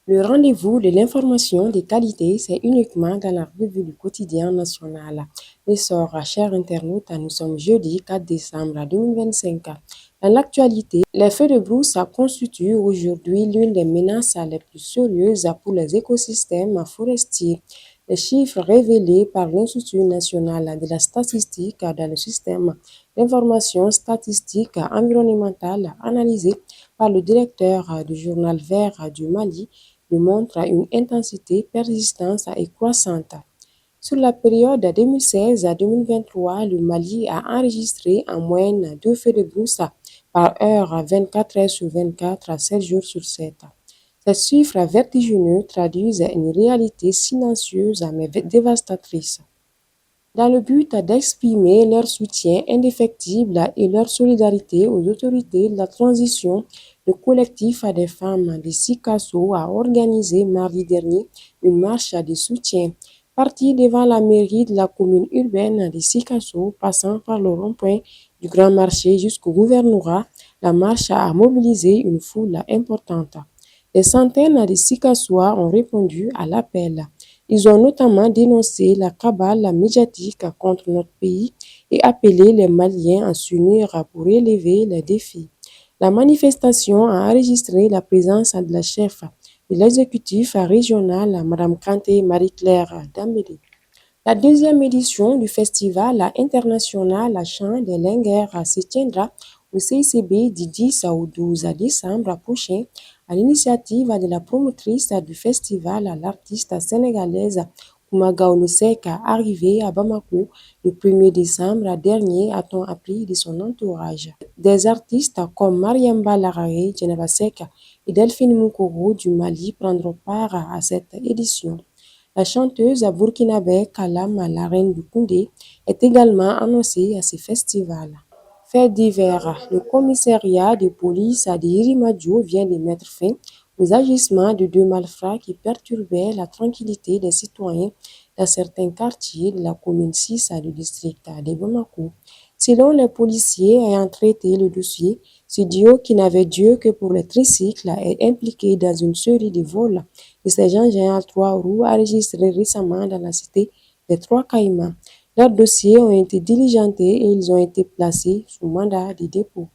Le rendez-vous de l'information de qualité, c'est uniquement dans la revue du quotidien national. L'essor, chers internautes, nous sommes jeudi 4 décembre 2025. Dans l'actualité, les feux de brousse constituent aujourd'hui l'une des menaces les plus sérieuses pour les écosystèmes forestiers. Les chiffres révélés par l'Institut national de la statistique dans le système d'information statistique environnementale analysé par le directeur du journal Vert du Mali démontrent une intensité persistante et croissante. Sur la période 2016 à 2023, le Mali a enregistré en moyenne 2 feux de brousse par heure 24 heures sur 24, 7 jours sur 7. Ces chiffres vertigineux traduisent une réalité silencieuse mais dévastatrice. Dans le but d'exprimer leur soutien indéfectible et leur solidarité aux autorités de la transition, le collectif des femmes de Sikasso a organisé mardi dernier une marche de soutien. Partie devant la mairie de la commune urbaine de Sikasso, passant par le rond-point du Grand Marché jusqu'au gouvernorat, la marche a mobilisé une foule importante. Des centaines de Sikassois ont répondu à l'appel. Ils ont notamment dénoncé la cabale médiatique contre notre pays et appelé les Maliens à s'unir pour relever les défis. La manifestation a enregistré la présence de la chef de l'exécutif régional, Mme Kanté Marie-Claire Dambélé. La deuxième édition du festival international Chant des Linguères se tiendra au CICB du 10 au 12 décembre prochain à l'initiative de la promotrice du festival, l'artiste sénégalaise Koumaga Olusek, arrivée à Bamako le 1er décembre dernier, a-t-on appris de son entourage. Des artistes comme Mariamba Larare, Djeneba Sek et Delphine Moukoro du Mali prendront part à cette édition. La chanteuse burkinabé Kalam, la reine du Koundé, est également annoncée à ce festival. Fait divers, le commissariat de police de Yirimadio vient de mettre fin aux agissements de 2 malfrats qui perturbaient la tranquillité des citoyens dans certains quartiers de la commune 6 du district de Bamako. Selon les policiers ayant traité le dossier, ce duo qui n'avait Dieu que pour les tricycles est impliqué dans une série de vols de ces engins à 3 roues enregistrés récemment dans la cité des Trois-Caïmans. Leurs dossiers ont été diligentés et ils ont été placés sous mandat de dépôt.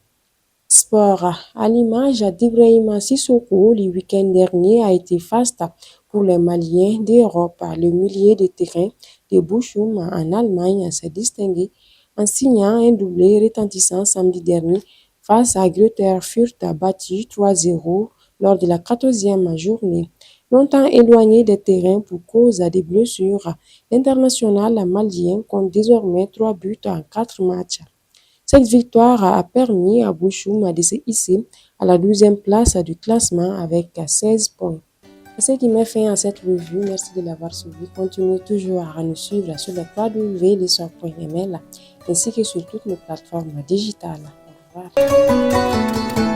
Sport. À l'image d'Ibrahima Sissoko, le week-end dernier a été faste pour les Maliens d'Europe. Le milieu de terrain de Bochum en Allemagne s'est distingué en signant un doublé retentissant samedi dernier face à Greuther Fürth battu 3-0 lors de la 14e journée. Longtemps éloigné des terrains pour cause de blessures, l'international malien compte désormais 3 buts en 4 matchs. Cette victoire a permis à Bochum de se hisser à la 12e place du classement avec 16 points. C'est ce qui met fin à cette revue. Merci de l'avoir suivi. Continuez toujours à nous suivre sur le www.lesor.ml ainsi que sur toutes nos plateformes digitales. Au revoir.